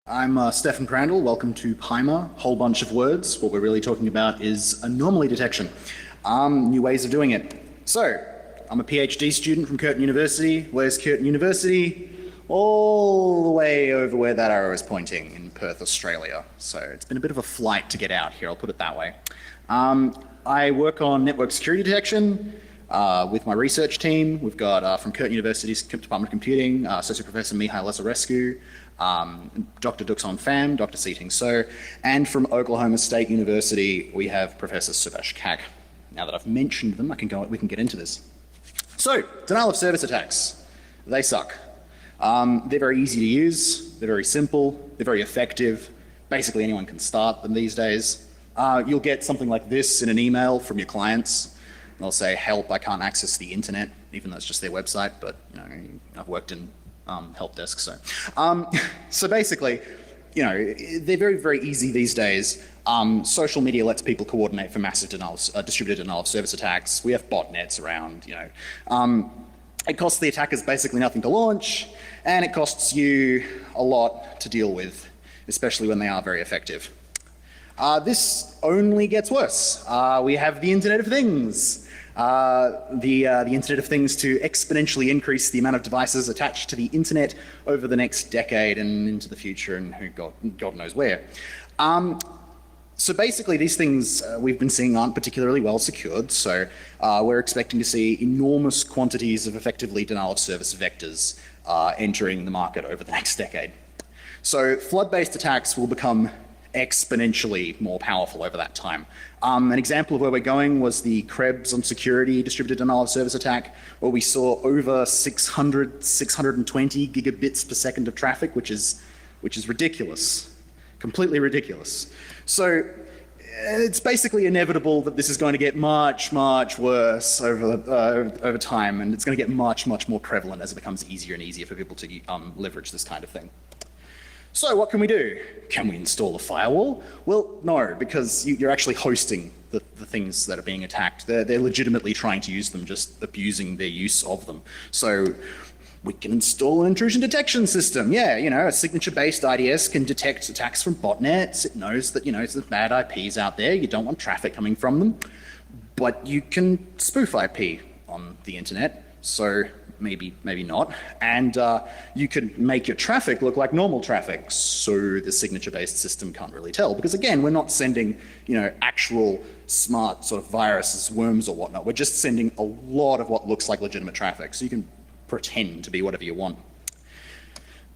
I'm Stefan Crandall. Welcome to PEIMA. Whole bunch of words. What we're really talking about is anomaly detection. New ways of doing it. So, I'm a PhD student from Curtin University. Where's Curtin University? All the way over where that arrow is pointing in Perth, Australia. So it's been a bit of a flight to get out here, I'll put it that way. I work on network security detection with my research team. We've got from Curtin University's Department of Computing, Associate Professor Mihai Lazarescu, Dr. Duxon Pham, Dr. Seating So, and from Oklahoma State University, we have Professor Subhash Kak. Now that I've mentioned them, we can get into this. So, denial of service attacks. They suck. They're very easy to use, they're very simple, they're very effective. Basically anyone can start them these days. You'll get something like this in an email from your clients. They'll say, help, I can't access the internet, even though it's just their website, but I've worked in help desk, so. So basically, they're very, very easy these days. Social media lets people coordinate for massive distributed denial of service attacks. We have botnets around, It costs the attackers basically nothing to launch, and it costs you a lot to deal with, especially when they are very effective. This only gets worse. We have the Internet of Things. The Internet of Things to exponentially increase the amount of devices attached to the internet over the next decade and into the future, and God knows where. So basically these things we've been seeing aren't particularly well secured, so we're expecting to see enormous quantities of effectively denial of service vectors entering the market over the next decade. So flood-based attacks will become exponentially more powerful over that time. An example of where we're going was the Krebs on security distributed denial of service attack, where we saw over 620 gigabits per second of traffic, which is ridiculous, completely ridiculous. So it's basically inevitable that this is going to get much, much worse over time, and it's going to get much, much more prevalent as it becomes easier and easier for people to leverage this kind of thing. So what can we do? Can we install a firewall? Well, no, because you're actually hosting the things that are being attacked. They're legitimately trying to use them, just abusing their use of them. So we can install an intrusion detection system. Yeah, a signature-based IDS can detect attacks from botnets. It knows that, there's bad IPs out there. You don't want traffic coming from them. But you can spoof IP on the internet. So maybe not. And you could make your traffic look like normal traffic, so the signature-based system can't really tell. Because again, we're not sending, actual smart sort of viruses, worms or whatnot. We're just sending a lot of what looks like legitimate traffic. So you can pretend to be whatever you want.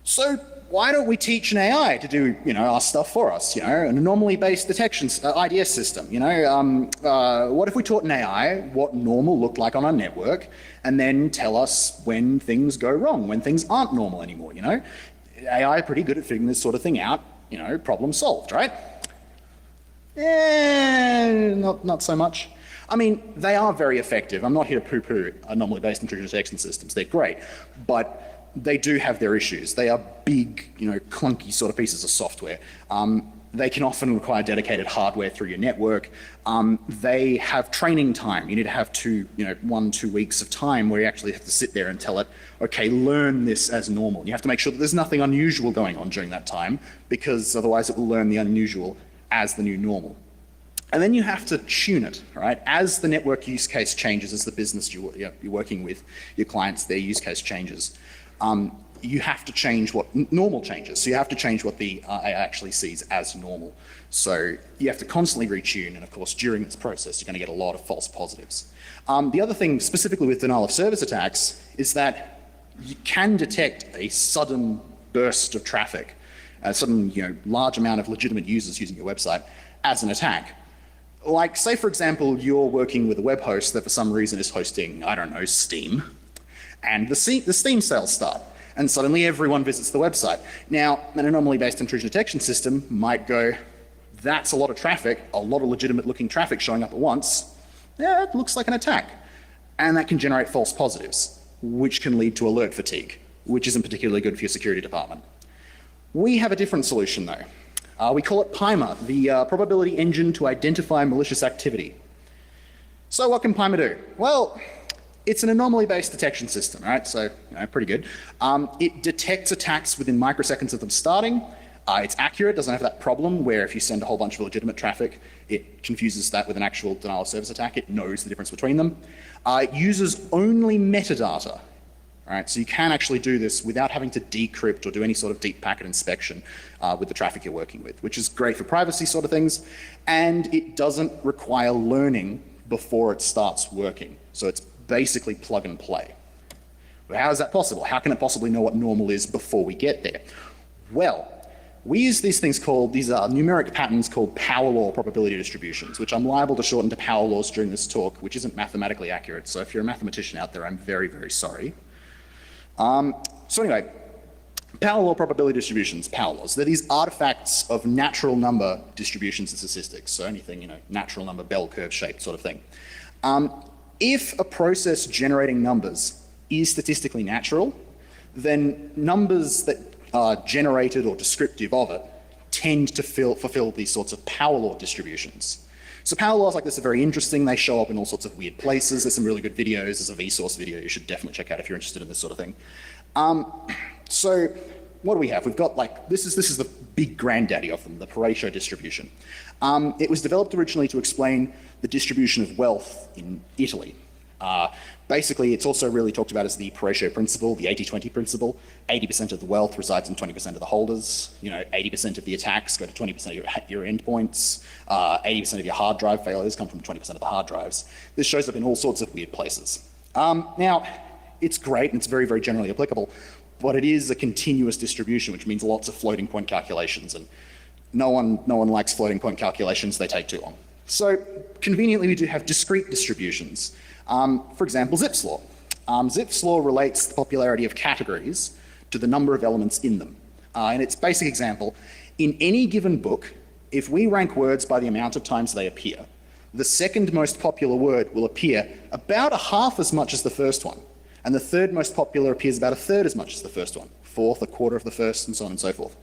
So why don't we teach an AI to do, our stuff for us, an anomaly-based detection IDS system, what if we taught an AI what normal looked like on our network and then tell us when things go wrong, when things aren't normal anymore, AI are pretty good at figuring this sort of thing out, problem solved, right? Not so much. I mean, they are very effective. I'm not here to poo-poo anomaly-based intrusion detection systems. They're great, but they do have their issues. They are big, clunky sort of pieces of software. They can often require dedicated hardware through your network. They have training time. You need to have 1-2 weeks of time where you actually have to sit there and tell it, okay, learn this as normal. You have to make sure that there's nothing unusual going on during that time, because otherwise it will learn the unusual as the new normal. And then you have to tune it, right? As the network use case changes, as the business you're working with, your clients, their use case changes, you have to change what normal changes. So you have to change what the AI actually sees as normal. So you have to constantly retune, and of course, during this process, you're going to get a lot of false positives. The other thing, specifically with denial of service attacks, is that you can detect a sudden burst of traffic, a sudden, large amount of legitimate users using your website as an attack. Like, say for example, you're working with a web host that for some reason is hosting, I don't know, Steam, and the Steam sales start, and suddenly everyone visits the website. Now, an anomaly-based intrusion detection system might go, that's a lot of traffic, a lot of legitimate-looking traffic showing up at once. Yeah, it looks like an attack. And that can generate false positives, which can lead to alert fatigue, which isn't particularly good for your security department. We have a different solution, though. We call it PEIMA, the probability engine to identify malicious activity. So what can PEIMA do? Well, it's an anomaly-based detection system, right? So, pretty good. It detects attacks within microseconds of them starting. It's accurate, doesn't have that problem where if you send a whole bunch of legitimate traffic, it confuses that with an actual denial of service attack. It knows the difference between them. It uses only metadata. All right, so you can actually do this without having to decrypt or do any sort of deep packet inspection with the traffic you're working with, which is great for privacy sort of things. And it doesn't require learning before it starts working. So it's basically plug and play. But how is that possible? How can it possibly know what normal is before we get there? Well, we use these things called, these are numeric patterns called power law probability distributions, which I'm liable to shorten to power laws during this talk, which isn't mathematically accurate. So if you're a mathematician out there, I'm very, very sorry. So anyway, power law probability distributions, power laws, they're these artifacts of natural number distributions and statistics. So anything, natural number, bell curve shaped sort of thing. If a process generating numbers is statistically natural, then numbers that are generated or descriptive of it tend to fulfill these sorts of power law distributions. So power laws like this are very interesting. They show up in all sorts of weird places. There's some really good videos. There's a Vsauce video you should definitely check out if you're interested in this sort of thing. So what do we have? We've got this is the big granddaddy of them, the Pareto distribution. It was developed originally to explain the distribution of wealth in Italy. Basically, it's also really talked about as the Pareto principle, the 80-20 principle. 80% of the wealth resides in 20% of the holders. 80% of the attacks go to 20% of your endpoints. 80% of your hard drive failures come from 20% of the hard drives. This shows up in all sorts of weird places. Now, it's great and it's very, very generally applicable, but it is a continuous distribution, which means lots of floating point calculations, and no one likes floating point calculations. They take too long. So conveniently, we do have discrete distributions. For example, Zipf's law. Zipf's law relates the popularity of categories to the number of elements in them. In its basic example, in any given book, if we rank words by the amount of times they appear, the second most popular word will appear about a half as much as the first one, and the third most popular appears about a third as much as the first one, fourth, a quarter of the first, and so on and so forth.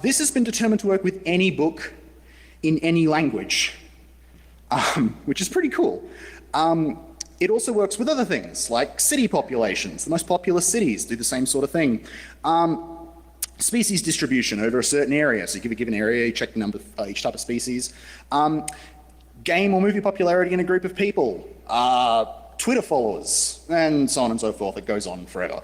This has been determined to work with any book in any language, which is pretty cool. It also works with other things like city populations. The most populous cities do the same sort of thing. Species distribution over a certain area. So you give a given area, you check the number of each type of species. Game or movie popularity in a group of people. Twitter followers, and so on and so forth. It goes on forever.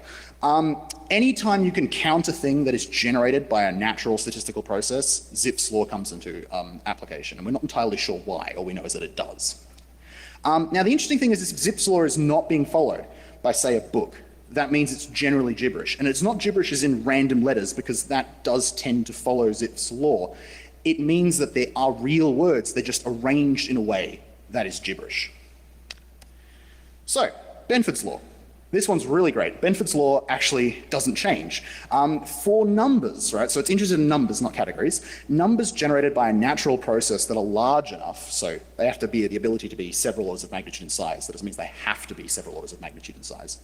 Anytime you can count a thing that is generated by a natural statistical process, Zipf's law comes into application, and we're not entirely sure why. All we know is that it does. Now, the interesting thing is if Zipf's law is not being followed by, say, a book, that means it's generally gibberish. And it's not gibberish as in random letters, because that does tend to follow Zipf's law. It means that there are real words. They're just arranged in a way that is gibberish. So, Benford's law. This one's really great. Benford's law actually doesn't change. For numbers, right, so it's interested in numbers, not categories, numbers generated by a natural process that are large enough, so they have to be the ability to be several orders of magnitude in size. That just means they have to be several orders of magnitude in size.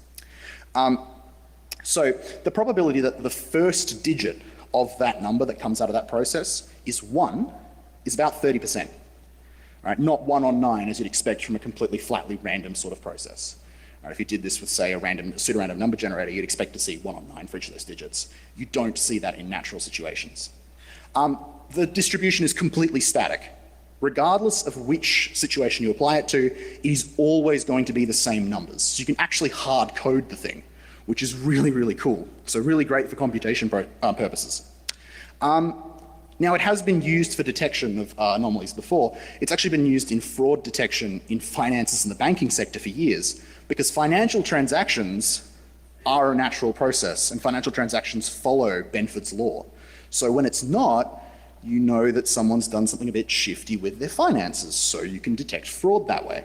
So the probability that the first digit of that number that comes out of that process is 1 is about 30%. Right? Not 1 on 9 as you'd expect from a completely flatly random sort of process. Right? If you did this with, say, a pseudo-random number generator, you'd expect to see 1 on 9 for each of those digits. You don't see that in natural situations. The distribution is completely static. Regardless of which situation you apply it to, it is always going to be the same numbers. So you can actually hard code the thing, which is really, really cool. So really great for computation purposes. Now, it has been used for detection of anomalies before. It's actually been used in fraud detection in finances and the banking sector for years, because financial transactions are a natural process, and financial transactions follow Benford's law. So when it's not, you know that someone's done something a bit shifty with their finances, so you can detect fraud that way.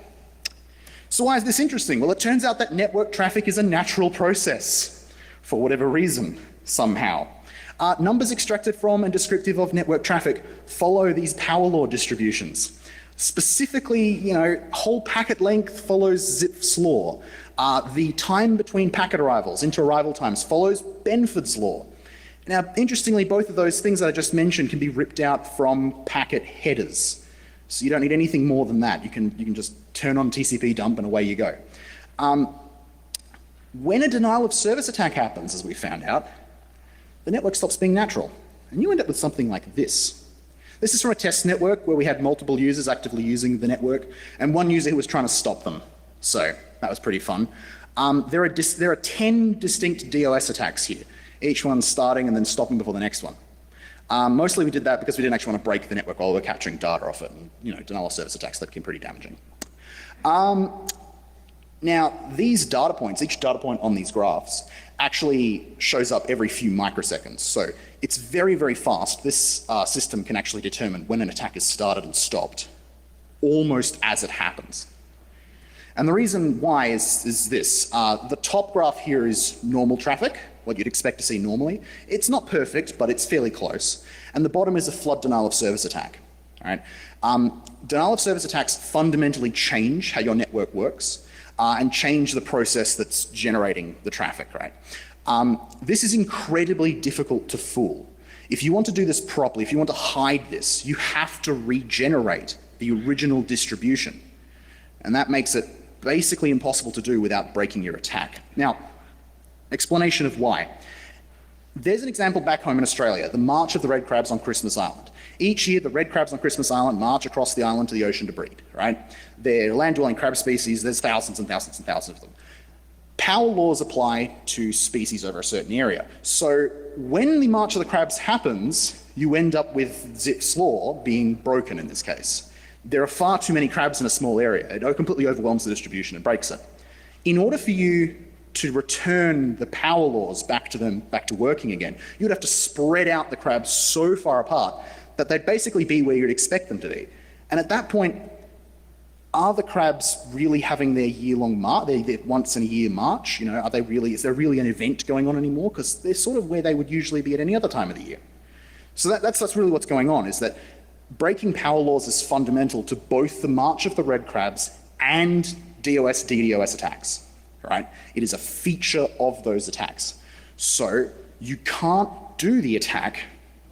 So why is this interesting? Well, it turns out that network traffic is a natural process, for whatever reason, somehow. Numbers extracted from and descriptive of network traffic follow these power law distributions. Specifically, whole packet length follows Zipf's law. The time between packet arrivals, inter-arrival times, follows Benford's law. Now, interestingly, both of those things that I just mentioned can be ripped out from packet headers. So you don't need anything more than that. You can just turn on TCP dump and away you go. When a denial of service attack happens, as we found out, the network stops being natural. And you end up with something like this. This is from a test network where we had multiple users actively using the network and one user who was trying to stop them. So that was pretty fun. There are 10 distinct DOS attacks here, each one starting and then stopping before the next one. Mostly we did that because we didn't actually want to break the network while we were capturing data off it. And, denial of service attacks, that became pretty damaging. Now, these data points, each data point on these graphs, actually shows up every few microseconds. So it's very, very fast. This system can actually determine when an attack is started and stopped, almost as it happens. And the reason why is this. The top graph here is normal traffic, what you'd expect to see normally. It's not perfect, but it's fairly close. And the bottom is a flood denial of service attack. All right? Denial of service attacks fundamentally change how your network works and change the process that's generating the traffic, right? This is incredibly difficult to fool. If you want to do this properly, if you want to hide this, you have to regenerate the original distribution. And that makes it basically impossible to do without breaking your attack. Now, explanation of why. There's an example back home in Australia, the March of the Red Crabs on Christmas Island. Each year, the red crabs on Christmas Island march across the island to the ocean to breed, right? They're land-dwelling crab species. There's thousands and thousands and thousands of them. Power laws apply to species over a certain area. So when the March of the Crabs happens, you end up with Zipf's law being broken in this case. There are far too many crabs in a small area. It completely overwhelms the distribution and breaks it. In order for you to return the power laws back to working again, you would have to spread out the crabs so far apart that they'd basically be where you'd expect them to be. And at that point, are the crabs really having their year-long march, their once-in-a-year march? Is there really an event going on anymore? Because they're sort of where they would usually be at any other time of the year. So that's really what's going on, is that breaking power laws is fundamental to both the march of the red crabs and DOS, DDoS attacks, right? It is a feature of those attacks. So you can't do the attack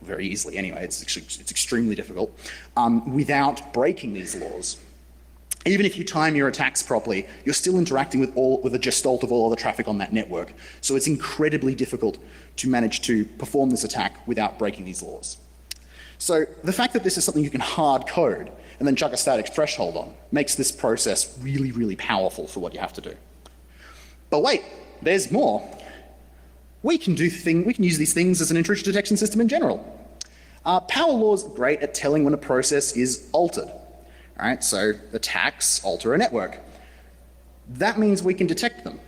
very easily anyway, it's extremely difficult, without breaking these laws. Even if you time your attacks properly, you're still interacting with a gestalt of all of the traffic on that network. So it's incredibly difficult to manage to perform this attack without breaking these laws. So the fact that this is something you can hard code and then chuck a static threshold on makes this process really, really powerful for what you have to do. But wait, there's more. We can use these things as an intrusion detection system in general. Power laws are great at telling when a process is altered. All right, so attacks alter a network. That means we can detect them.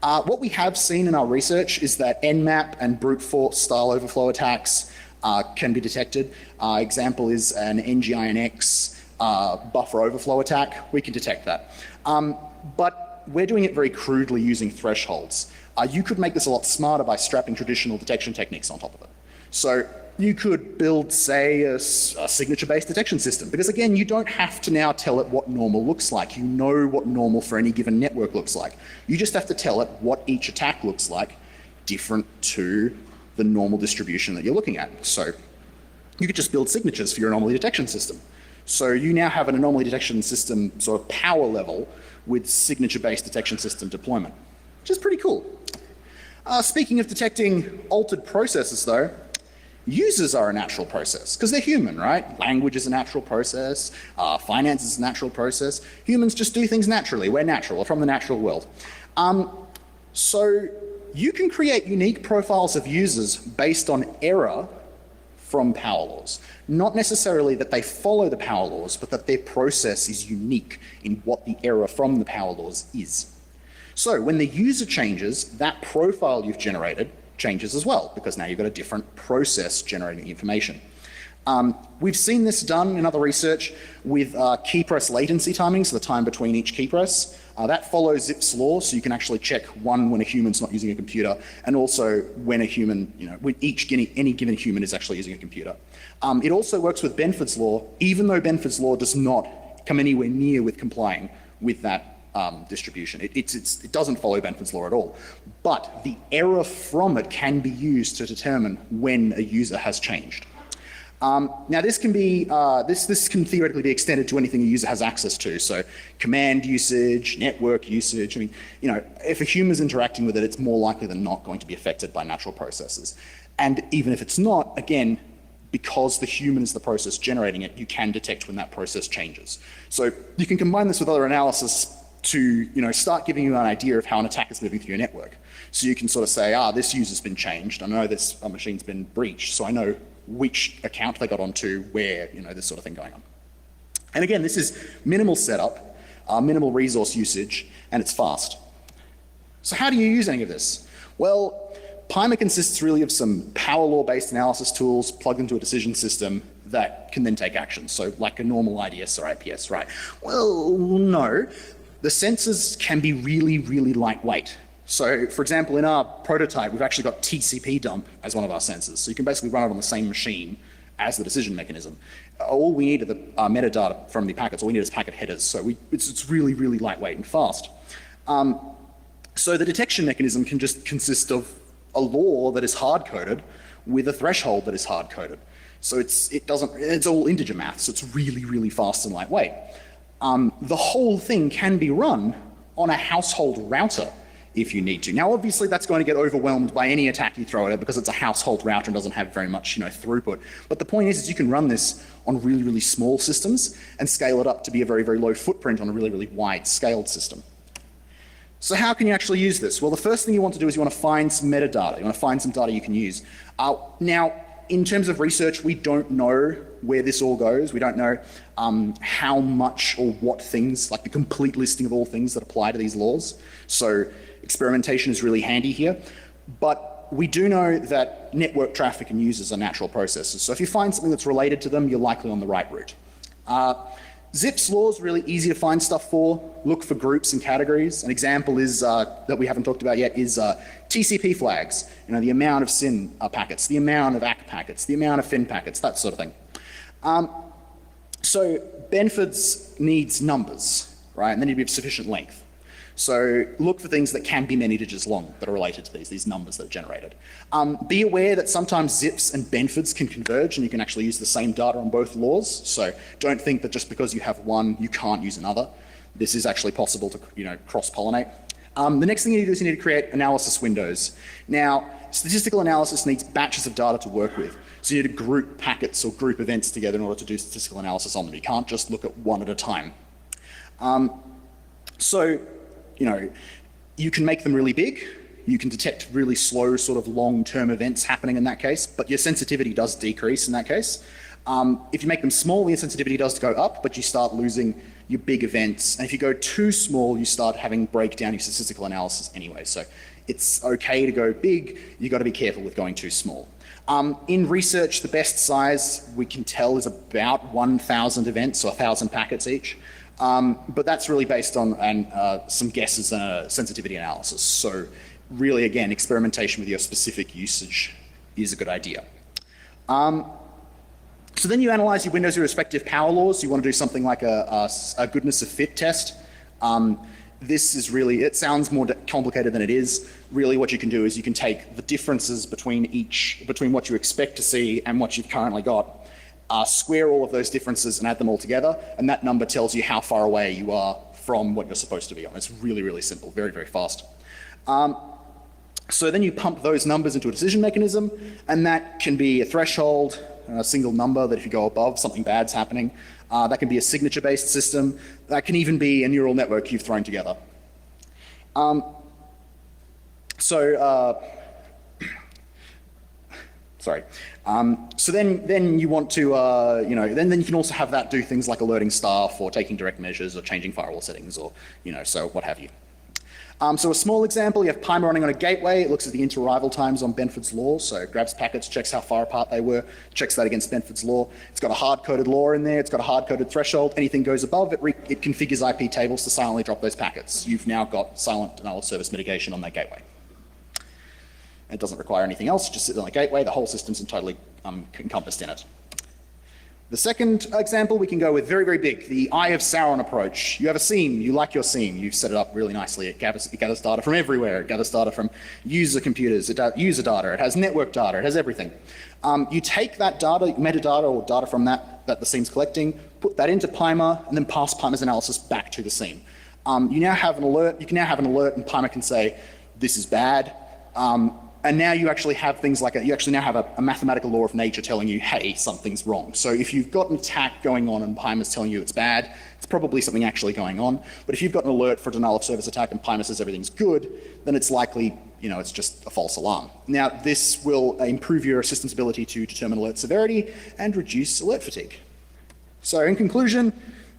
What we have seen in our research is that Nmap and brute force style overflow attacks can be detected. Example is an NGINX buffer overflow attack. We can detect that. But we're doing it very crudely using thresholds. You could make this a lot smarter by strapping traditional detection techniques on top of it. So you could build, say, a signature-based detection system, because again, you don't have to now tell it what normal looks like. You know what normal for any given network looks like. You just have to tell it what each attack looks like, different to the normal distribution that you're looking at. So you could just build signatures for your anomaly detection system. So you now have an anomaly detection system sort of power level with signature-based detection system deployment, which is pretty cool. Speaking of detecting altered processes though, users are a natural process, because they're human, right? Language is a natural process, finance is a natural process. Humans just do things naturally. We're natural, we're from the natural world. So you can create unique profiles of users based on error from power laws. Not necessarily that they follow the power laws, but that their process is unique in what the error from the power laws is. So when the user changes, that profile you've generated changes as well, because now you've got a different process generating the information. We've seen this done in other research with key press latency timing, so the time between each key press. That follows Zipf's law, so you can actually check when a human's not using a computer, and also when a human, when any given human is actually using a computer. It also works with Benford's law, even though Benford's law does not come anywhere near with complying with that distribution. It doesn't follow Benford's law at all. But the error from it can be used to determine when a user has changed. Now this can be, this can theoretically be extended to anything a user has access to. So command usage, network usage. I mean, if a human's interacting with it, it's more likely than not going to be affected by natural processes. And even if it's not, again, because the human is the process generating it, you can detect when that process changes. So you can combine this with other analysis to start giving you an idea of how an attack is moving through your network. So you can sort of say, this user's been changed. I know this machine's been breached, so I know which account they got onto, where, this sort of thing going on. And again, this is minimal setup, minimal resource usage, and it's fast. So how do you use any of this? Well, PEIMA consists really of some power law-based analysis tools plugged into a decision system that can then take action. So like a normal IDS or IPS, right? Well, no. The sensors can be really, really lightweight. So for example, in our prototype, we've actually got TCP dump as one of our sensors. So you can basically run it on the same machine as the decision mechanism. All we need are the metadata from the packets. All we need is packet headers. So it's really, really lightweight and fast. So the detection mechanism can just consist of a law that is hard-coded with a threshold that is hard-coded. So it's all integer math, so it's really, really fast and lightweight. The whole thing can be run on a household router if you need to. Now, obviously, that's going to get overwhelmed by any attack you throw at it because it's a household router and doesn't have very much throughput. But the point is you can run this on really, really small systems and scale it up to be a very, very low footprint on a really, really wide-scaled system. So how can you actually use this? Well, the first thing you want to do is you want to find some metadata. You want to find some data you can use. Now, in terms of research, we don't know where this all goes. We don't know how much or what things, like the complete listing of all things that apply to these laws. So experimentation is really handy here. But we do know that network traffic and users are natural processes. So if you find something that's related to them, you're likely on the right route. Zipf's law is really easy to find stuff for. Look for groups and categories. An example is that we haven't talked about yet is TCP flags. The amount of SYN packets, the amount of ACK packets, the amount of FIN packets, that sort of thing. So Benford's needs numbers, right? And then you have sufficient length. So look for things that can be many digits long that are related to these numbers that are generated. Be aware that sometimes Zipf's and Benford's can converge and you can actually use the same data on both laws. So don't think that just because you have one, you can't use another. This is actually possible to cross-pollinate. The next thing you need to do is you need to create analysis windows. Now, statistical analysis needs batches of data to work with. So you need to group packets or group events together in order to do statistical analysis on them. You can't just look at one at a time. You can make them really big. You can detect really slow sort of long-term events happening in that case, but your sensitivity does decrease in that case. If you make them small, your sensitivity does go up, but you start losing your big events. And if you go too small, you start having breakdown your statistical analysis anyway. So it's okay to go big. You've got to be careful with going too small. In research, the best size we can tell is about 1,000 events, or 1,000 packets each. But that's really based on some guesses and a sensitivity analysis. So really, again, experimentation with your specific usage is a good idea. So then you analyze your windows, your respective power laws. You want to do something like a goodness of fit test. This is really, it sounds more complicated than it is. Really what you can do is you can take the differences between what you expect to see and what you've currently got, square all of those differences and add them all together, and that number tells you how far away you are from what you're supposed to be on. It's really, really simple, very, very fast. So then you pump those numbers into a decision mechanism, and that can be a threshold, a single number that if you go above, something bad's happening. That can be a signature-based system. That can even be a neural network you've thrown together. So then you want to, then you can also have that do things like alerting staff or taking direct measures or changing firewall settings or, so what have you. So a small example, you have PEIMA running on a gateway. It looks at the inter-arrival times on Benford's law. So it grabs packets, checks how far apart they were, checks that against Benford's law. It's got a hard-coded law in there. It's got a hard-coded threshold. Anything goes above, it configures IP tables to silently drop those packets. You've now got silent denial of service mitigation on that gateway. It doesn't require anything else, just sit on the gateway. The whole system's totally encompassed in it. The second example, we can go with very, very big, the Eye of Sauron approach. You have a scene, you like your scene, you've set it up really nicely. It gathers data from everywhere. It gathers data from user computers, user data, it has network data, it has everything. You take that data, metadata or data from that the scene's collecting, put that into PEIMA, and then pass PEIMA's analysis back to the scene. You now have an alert, and PEIMA can say, this is bad. And now you actually have things like, you actually now have a mathematical law of nature telling you, hey, something's wrong. So if you've got an attack going on and PEIMA's telling you it's bad, it's probably something actually going on. But if you've got an alert for a denial of service attack and PEIMA says everything's good, then it's likely, it's just a false alarm. Now, this will improve your system's ability to determine alert severity and reduce alert fatigue. So in conclusion,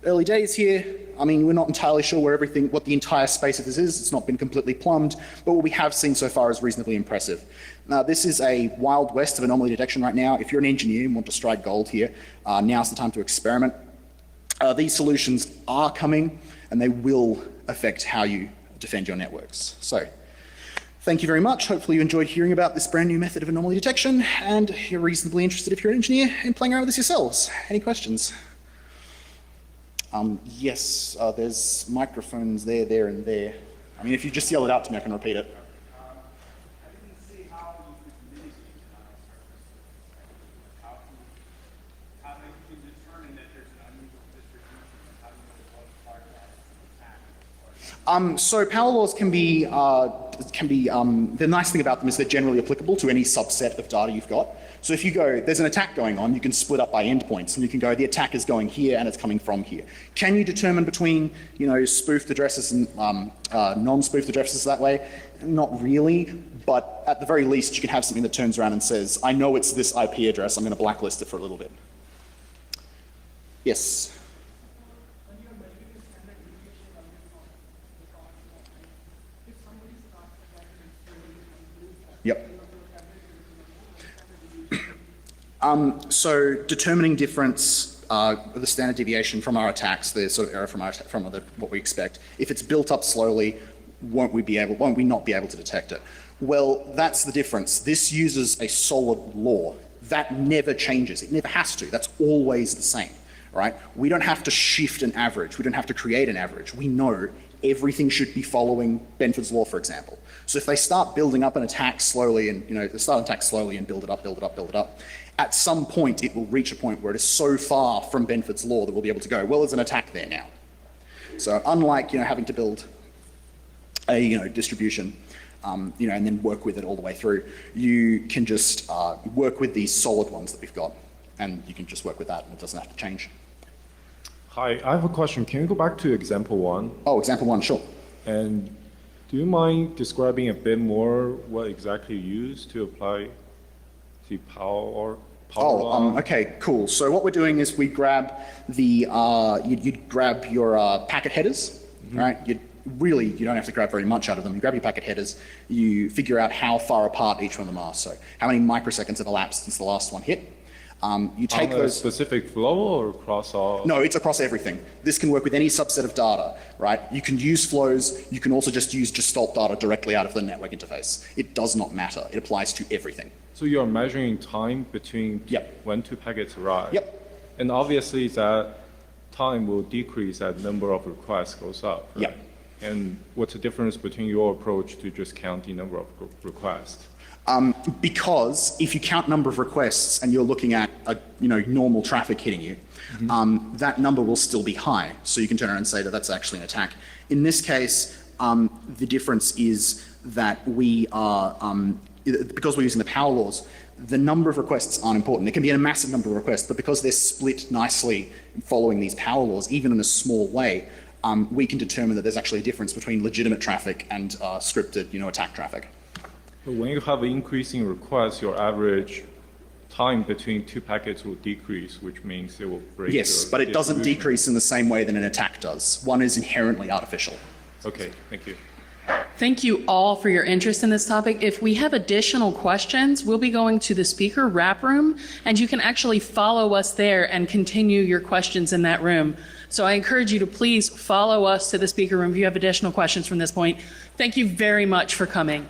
early days here. I mean, we're not entirely sure what the entire space of this is. It's not been completely plumbed, but what we have seen so far is reasonably impressive. Now, this is a wild west of anomaly detection right now. If you're an engineer and want to strike gold here, now's the time to experiment. These solutions are coming, and they will affect how you defend your networks. So, thank you very much. Hopefully you enjoyed hearing about this brand new method of anomaly detection, and you're reasonably interested, if you're an engineer, in playing around with this yourselves. Any questions? Yes, there's microphones there, and there. I mean, if you just yell it out to me, I can repeat it. I didn't see how you could mitigate how you can determine that there's an unusual distribution, and how you know what part of that attack. So power laws can be, the nice thing about them is they're generally applicable to any subset of data you've got. So if you go, there's an attack going on, you can split up by endpoints, and you can go, the attack is going here and it's coming from here. Can you determine between, spoofed addresses and non-spoofed addresses that way? Not really, but at the very least, you can have something that turns around and says, I know it's this IP address, I'm going to blacklist it for a little bit. Yes? Yep. So determining difference, the standard deviation from our attacks, the sort of error from what we expect, if it's built up slowly, won't we not be able to detect it? Well, that's the difference. This uses a solid law. That never changes. It never has to. That's always the same, right? We don't have to shift an average. We don't have to create an average. We know everything should be following Benford's law, for example. So if they start building up an attack slowly and, they start an attack slowly and build it up, at some point it will reach a point where it is so far from Benford's law that we'll be able to go, well, there's an attack there now. So unlike, having to build a, distribution, and then work with it all the way through, you can just work with these solid ones that we've got, and you can just work with that and it doesn't have to change. Hi, I have a question. Can you go back to example one? Oh, example one, sure. And do you mind describing a bit more what exactly you use to apply the power law? Okay, cool. So what we're doing is we grab the, you'd grab your packet headers, right? You don't have to grab very much out of them. You grab your packet headers, you figure out how far apart each one of them are. So how many microseconds have elapsed since the last one hit. You take on a specific flow or across all? No, it's across everything. This can work with any subset of data, right? You can use flows. You can also just use gestalt data directly out of the network interface. It does not matter. It applies to everything. So you're measuring time between when two packets arrive? Yep. And obviously that time will decrease as number of requests goes up, right? Yep. And what's the difference between your approach to just count the number of requests? Because if you count number of requests and you're looking at normal traffic hitting you, that number will still be high. So you can turn around and say that that's actually an attack. In this case, the difference is that we are, because we're using the power laws, the number of requests aren't important. It can be a massive number of requests, but because they're split nicely following these power laws, even in a small way, we can determine that there's actually a difference between legitimate traffic and scripted, attack traffic. But when you have increasing requests, your average time between two packets will decrease, which means it will break. Yes, but it doesn't decrease in the same way that an attack does. One is inherently artificial. Okay, thank you. Thank you all for your interest in this topic. If we have additional questions, we'll be going to the speaker wrap room, and you can actually follow us there and continue your questions in that room. So I encourage you to please follow us to the speaker room if you have additional questions from this point. Thank you very much for coming.